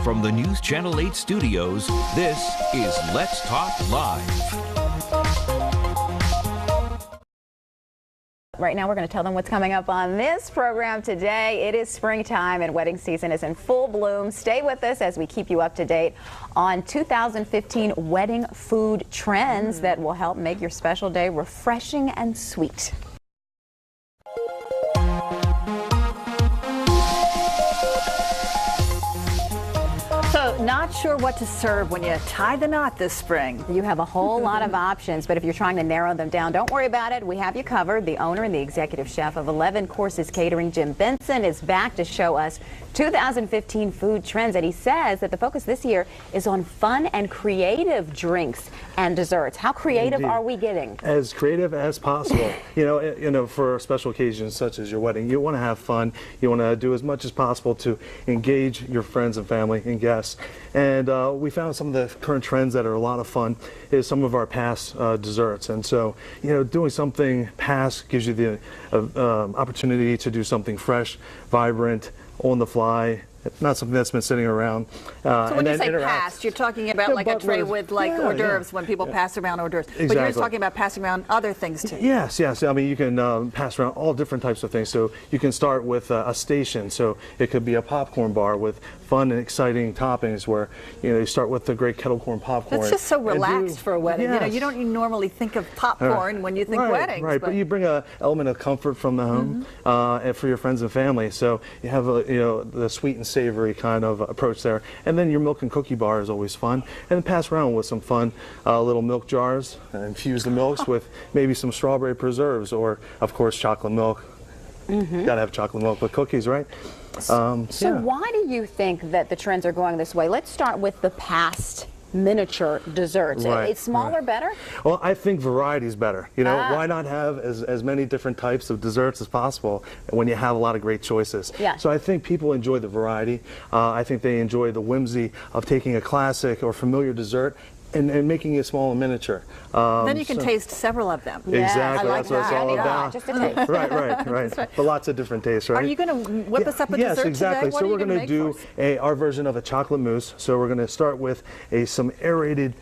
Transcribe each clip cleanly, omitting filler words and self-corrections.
From the News Channel 8 studios, this is Let's Talk Live. Right now, we're going to tell them what's coming up on this program today. It is springtime and wedding season is in full bloom. Stay with us as we keep you up to date on 2015 wedding food trends that will help make your special day refreshing and sweet. So, not sure what to serve when you tie the knot this spring. You have a whole lot of options, but if you're trying to narrow them down, don't worry about it. We have you covered. The owner and the executive chef of 11 Courses Catering, Jim Benson, is back to show us 2015 food trends, and he says that the focus this year is on fun and creative drinks and desserts. How creative Indeed. are we getting? As creative as possible. you know, for special occasions such as your wedding, you want to have fun. You want to do as much as possible to engage your friends and family and guests. And we found some of the current trends that are a lot of fun is some of our past desserts. And so, you know, doing something past gives you the opportunity to do something fresh, vibrant, on the fly, not something that's been sitting around. So when you say past, you're talking about like a tray with like hors d'oeuvres when people pass around hors d'oeuvres. Exactly. But you're just talking about passing around other things too. Yes, yes. I mean, you can pass around all different types of things. So you can start with a station. So it could be a popcorn bar with fun and exciting toppings where, you know, you start with the great kettle corn popcorn. That's just so relaxed for a wedding. Yes. You know, you don't normally think of popcorn when you think weddings. Right, but you bring an element of comfort from the home and for your friends and family. So you have you know, the sweet and savory kind of approach there. And then your milk and cookie bar is always fun. And then pass around with some fun little milk jars, infuse the milks with maybe some strawberry preserves or, of course, chocolate milk. Gotta have chocolate milk with cookies, right? So why do you think that the trends are going this way? Let's start with the past miniature desserts. Right, Is smaller better? Well, I think variety is better. You know, why not have as many different types of desserts as possible when you have a lot of great choices? Yeah. So I think people enjoy the variety. I think they enjoy the whimsy of taking a classic or familiar dessert and making it small and miniature. Then you can taste several of them. Exactly, I like that's what it's all about. Just a taste. Right. But lots of different tastes, right? Are you going to whip us up a dessert Yes, exactly. today? What So are you we're going to do our version of a chocolate mousse. So we're going to start with some aerated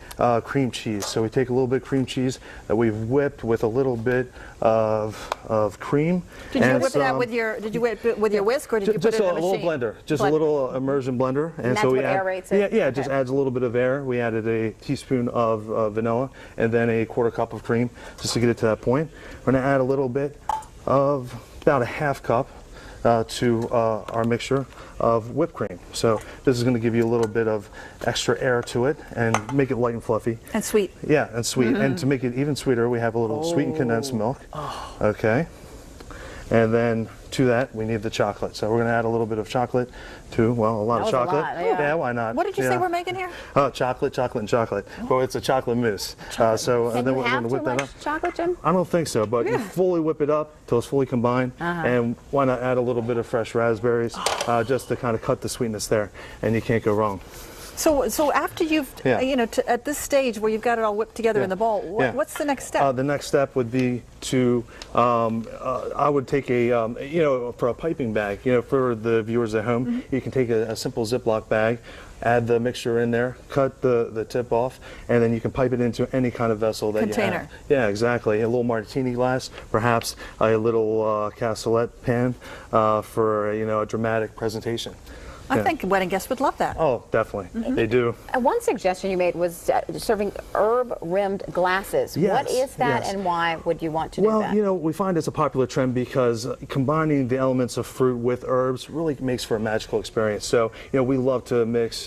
cream cheese. So we take a little bit of cream cheese that we've whipped with a little bit of cream. Did you whip that with your? Did you whip it with your whisk, or did you put it in a machine? Just a little blender, just a little immersion blender, and so we aerates it. Yeah, it just adds a little bit of air. We added a teaspoon of vanilla and then a quarter cup of cream just to get it to that point. We're going to add a little bit of about a half cup to our mixture of whipped cream. So this is going to give you a little bit of extra air to it and make it light and fluffy. And sweet. Yeah, and sweet. And to make it even sweeter, we have a little sweetened condensed milk. Okay. And then to that, we need the chocolate. So we're going to add a little bit of chocolate to, well, a lot of chocolate. Yeah, why not? What did you say we're making here? Chocolate, and chocolate. Well, it's a chocolate mousse. So then we're going to whip that up. Chocolate, Jim? I don't think so, but you fully whip it up till it's fully combined. And why not add a little bit of fresh raspberries just to kind of cut the sweetness there, and you can't go wrong. So after you've, you know, at this stage where you've got it all whipped together in the bowl, what's the next step? The next step would be to, I would take a, you know, for a piping bag, you know, for the viewers at home, you can take a simple Ziploc bag, add the mixture in there, cut the tip off, and then you can pipe it into any kind of vessel that you have. Yeah, exactly. A little martini glass, perhaps a little cassolette pan for, you know, a dramatic presentation. I think wedding guests would love that. Oh, definitely. They do. One suggestion you made was serving herb-rimmed glasses. Yes, what is that and why would you want to do that? Well, you know, we find it's a popular trend because combining the elements of fruit with herbs really makes for a magical experience. So, you know, we love to mix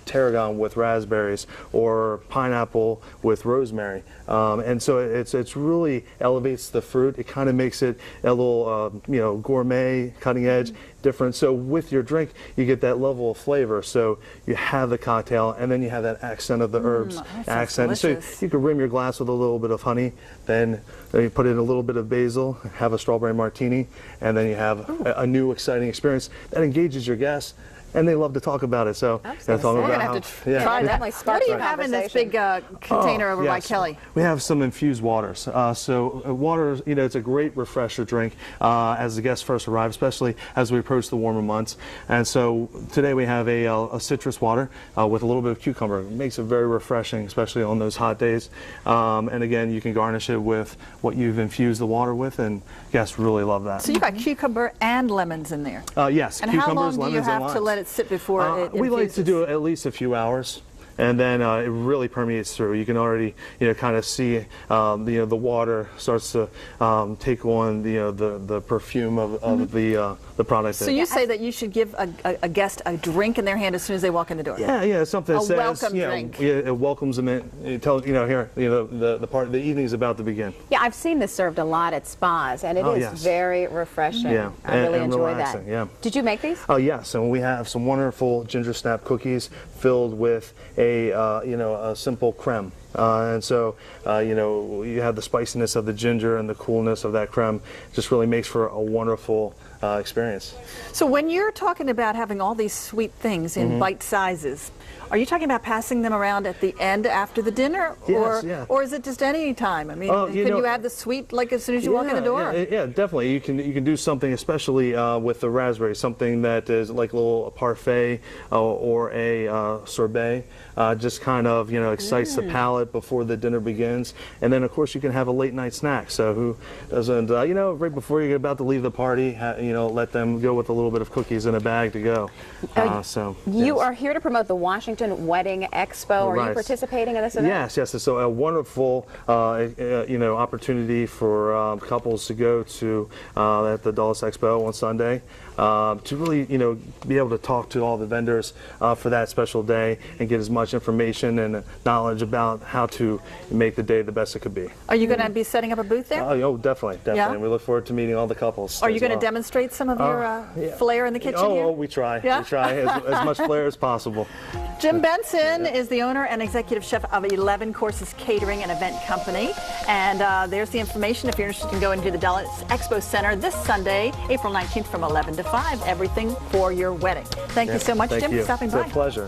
tarragon with raspberries or pineapple with rosemary. And so it's really elevates the fruit. It kind of makes it a little, you know, gourmet, cutting edge, different. So with your drink, you get that level of flavor. So you have the cocktail, and then you have that accent of the herbs accent. So you can rim your glass with a little bit of honey, then you put in a little bit of basil, have a strawberry martini, and then you have a new exciting experience that engages your guests and they love to talk about it. So we're going to have to try that. What do you have in this big container over by Kelly? We have some infused waters. Water, it's a great refresher drink as the guests first arrive, especially as we approach the warmer months. And so today we have a citrus water with a little bit of cucumber. It makes it very refreshing, especially on those hot days. And again, you can garnish it with what you've infused the water with, and guests really love that. So you got cucumber and lemons in there? Yes, and cucumbers, how long do you have to let it sit before it infuses? We like to do at least a few hours. And then it really permeates through. You can already, kind of see, the water starts to take on, the perfume of the product. So you say that you should give a guest a drink in their hand as soon as they walk in the door. Yeah, something that says, welcome drink. It welcomes them in. It tells, here, the evening is about to begin. Yeah, I've seen this served a lot at spas, and it is very refreshing. Yeah, I really enjoy relaxing, that. Yeah. Did you make these? Oh yes, and we have some wonderful ginger snap cookies filled with a simple creme. And so, you have the spiciness of the ginger and the coolness of that creme. Just really makes for a wonderful experience. So when you're talking about having all these sweet things in bite sizes, are you talking about passing them around at the end after the dinner? Yes, or is it just any time? I mean, can you have the sweet like as soon as you walk in the door? Yeah, definitely. You can do something, especially with the raspberry, something that is like a little parfait or a sorbet. Just kind of, excites the palate before the dinner begins. And then, of course, you can have a late night snack. So who doesn't, right before you're about to leave the party, let them go with a little bit of cookies in a bag to go. You are here to promote the Washington Wedding Expo. Are you participating in this event? Yes. It's a wonderful, opportunity for couples to go to at the Dulles Expo on Sunday to really, be able to talk to all the vendors for that special day and get as much information and knowledge about how to make the day the best it could be. Are you going to be setting up a booth there? Oh, definitely. Yeah? And we look forward to meeting all the couples. Are you going to demonstrate some of your flair in the kitchen here? Oh, we try. Yeah? We try as much flair as possible. Jim Benson is the owner and executive chef of 11 Courses Catering and Event Company. And there's the information if you're interested in going to the Dulles Expo Center this Sunday, April 19th from 11 to 5. Everything for your wedding. Thank you so much, Jim, for stopping by. It's a pleasure.